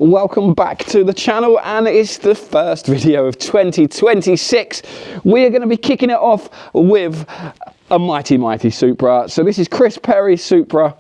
welcome back to the channel, and it's the first video of 2026. We are going to be kicking it off with a mighty Supra. So this is Chris Perry's Supra.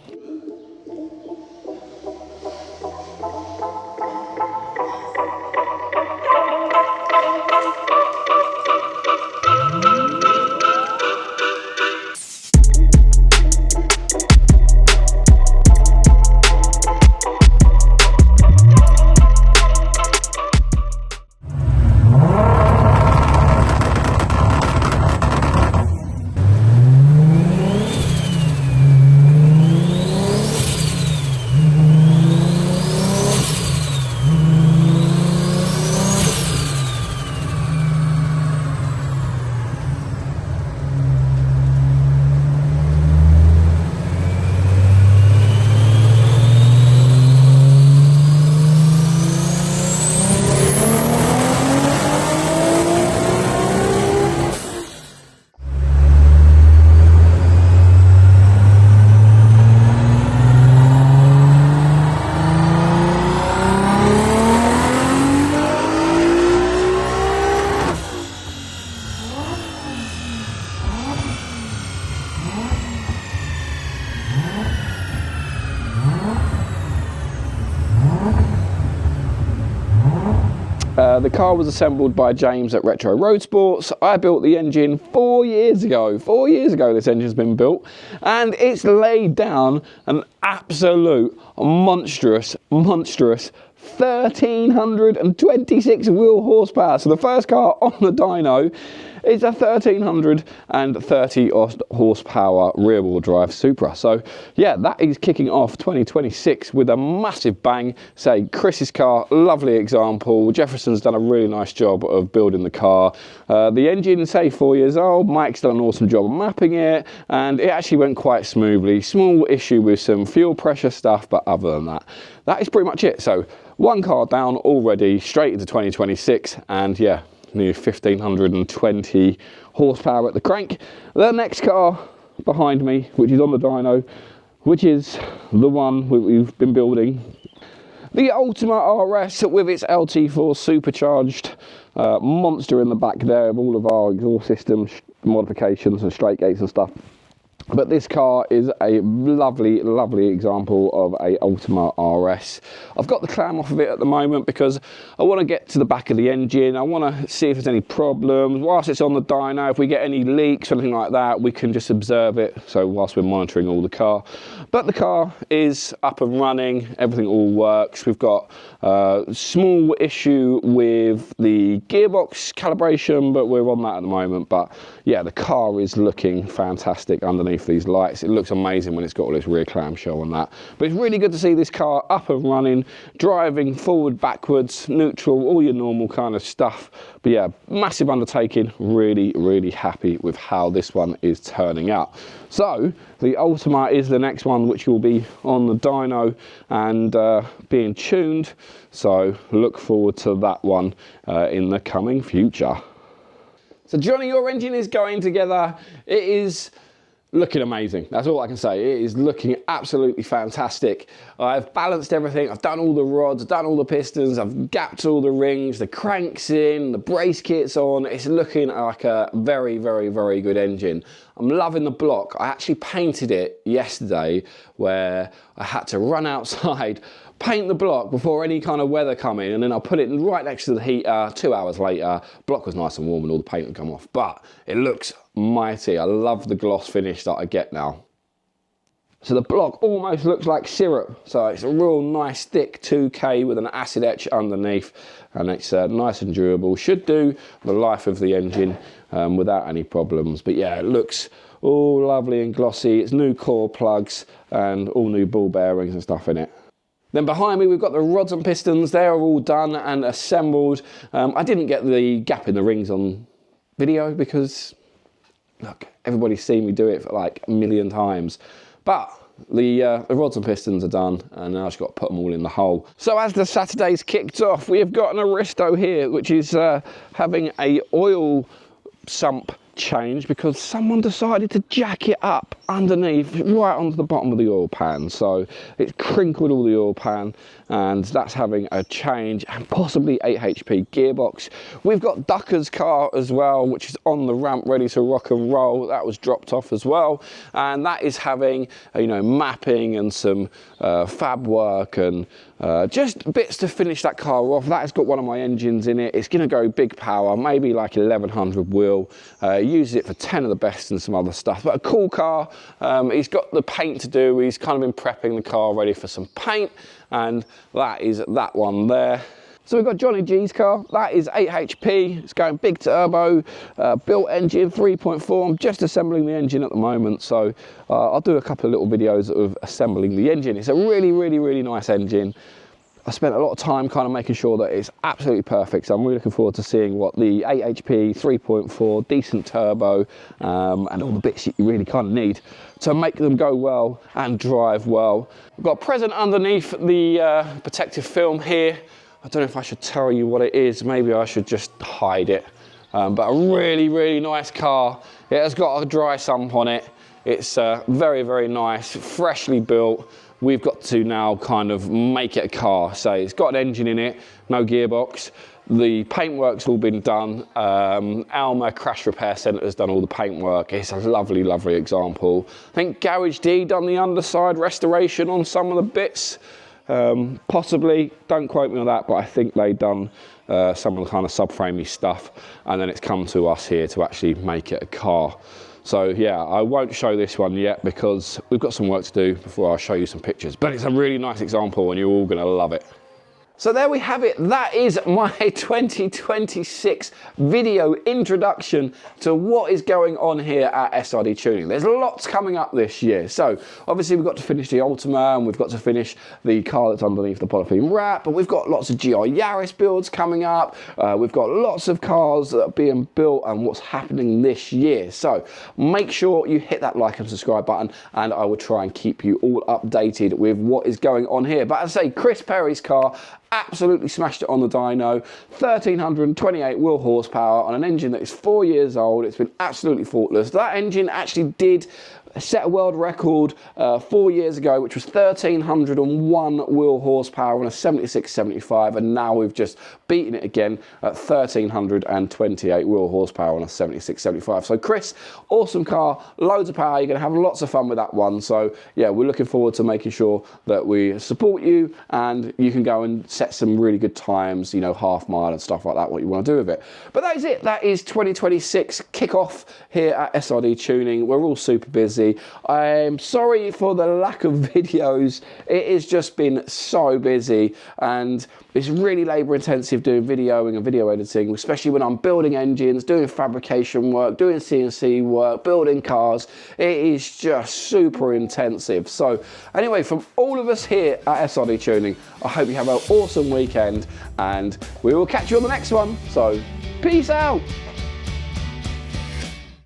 The car was assembled by James at Retro Road Sports. I built the engine 4 years ago. 4 years ago this engine's been built, and it's laid down an absolute monstrous 1326 wheel horsepower. So the first car on the dyno is a 1330 horsepower rear wheel drive Supra. So yeah, that is kicking off 2026 with a massive bang. Say, Chris's car, lovely example. Jefferson's done a really nice job of building the car. The engine, say 4 years old, Mike's done an awesome job of mapping it, and it actually went quite smoothly. Small issue with some fuel pressure stuff, but other than that, that is pretty much it. So one car down already, straight into 2026, and yeah, near 1520 horsepower at the crank. The next car behind me, which is on the dyno, which is the one we've been building, the Ultima RS with its LT4 supercharged monster in the back there of all of our exhaust system modifications and straight gates and stuff. But this car is a lovely example of a Ultima RS. I've got the clam off of it at the moment because I want to get to the back of the engine. I want to see if there's any problems. Whilst it's on the dyno, if we get any leaks or anything like that, we can just observe it. So whilst we're monitoring all the car. But the car is up and running. Everything all works. We've got a small issue with the gearbox calibration, but we're on that at the moment. But yeah, the car is looking fantastic underneath these lights. It looks amazing when it's got all this rear clamshell on that. But it's really good to see this car up and running, driving forward, backwards, neutral, all your normal kind of stuff. But yeah, massive undertaking. Really happy with how this one is turning out. So the Ultima is the next one, which will be on the dyno and being tuned. So look forward to that one in the coming future. So Johnny, your engine is going together. It is looking amazing. That's all I can say. It is looking absolutely fantastic. I've balanced everything. I've done all the rods, I've done all the pistons, I've gapped all the rings, the crank's in, the brace kit's on. It's looking like a very good engine. I'm loving the block. I actually painted it yesterday where I had to run outside, paint the block before any kind of weather come in, and then I put it right next to the heater. 2 hours later, block was nice and warm and all the paint had come off, but it looks mighty. I love the gloss finish that I get now. So the block almost looks like syrup. So it's a real nice thick 2K with an acid etch underneath, and it's nice and durable. Should do the life of the engine without any problems. But yeah, it looks all lovely and glossy. It's new core plugs and all new ball bearings and stuff in it. Then behind me, we've got the rods and pistons. They are all done and assembled. I didn't get the gap in the rings on video because, look, everybody's seen me do it for like a million times. But the rods and pistons are done, and now I've just got to put them all in the hole. So as the Saturday's kicked off, we have got an Aristo here, which is having a oil sump change because someone decided to jack it up underneath, right onto the bottom of the oil pan. So it's crinkled all the oil pan, and that's having a change, and possibly 8 HP gearbox. We've got Ducker's car as well, which is on the ramp ready to rock and roll. That was dropped off as well, and that is having, you know, mapping and some fab work and just bits to finish that car off. That has got one of my engines in it. It's going to go big power, maybe like 1100 wheel. Uses it for 10 of the best and some other stuff, but a cool car. He's got the paint to do. He's kind of been prepping the car ready for some paint, and that is that one there. So we've got Johnny G's car. That is 8 HP. It's going big turbo, built engine 3.4. I'm just assembling the engine at the moment, so I'll do a couple of little videos of assembling the engine. It's a really, really, really nice engine. I spent a lot of time kind of making sure that it's absolutely perfect, so I'm really looking forward to seeing what the 8 HP, 3.4, decent turbo, and all the bits that you really kind of need to make them go well and drive well. We've got a present underneath the protective film here. I don't know if I should tell you what it is. Maybe I should just hide it. But a really, really nice car. It has got a dry sump on it. It's very, very nice, freshly built. We've got to now kind of make it a car. So it's got an engine in it, no gearbox. The paintwork's all been done. Alma Crash Repair Centre has done all the paintwork. It's a lovely, lovely example. I think Garage D done the underside restoration on some of the bits. Possibly, don't quote me on that, but I think they've done some of the kind of subframey stuff, and then it's come to us here to actually make it a car. So yeah, I won't show this one yet because we've got some work to do before I show you some pictures, but it's a really nice example and you're all gonna love it. So there we have it. That is my 2026 video introduction to what is going on here at SRD Tuning. There's lots coming up this year. So obviously we've got to finish the Ultima, and we've got to finish the car that's underneath the polythene wrap, but we've got lots of GR Yaris builds coming up. We've got lots of cars that are being built and what's happening this year. So make sure you hit that like and subscribe button, and I will try and keep you all updated with what is going on here. But as I say, Chris Perry's car absolutely smashed it on the dyno. 1328 wheel horsepower on an engine that is 4 years old. It's been absolutely faultless. That engine actually did set a world record 4 years ago, which was 1301 wheel horsepower on a 76-75, and now we've just beaten it again at 1328 wheel horsepower on a 76-75. So Chris, awesome car, loads of power. You're going to have lots of fun with that one. So yeah, we're looking forward to making sure that we support you, and you can go and set some really good times, you know, half mile and stuff like that, what you want to do with it. But that is it. That is 2026 kickoff here at SRD Tuning. We're all super busy. I'm sorry for the lack of videos. It has just been so busy, and it's really labour intensive doing videoing and video editing, especially when I'm building engines, doing fabrication work, doing CNC work, building cars. It is just super intensive. So anyway, from all of us here at SRD Tuning, I hope you have an awesome weekend, and we will catch you on the next one. So peace out.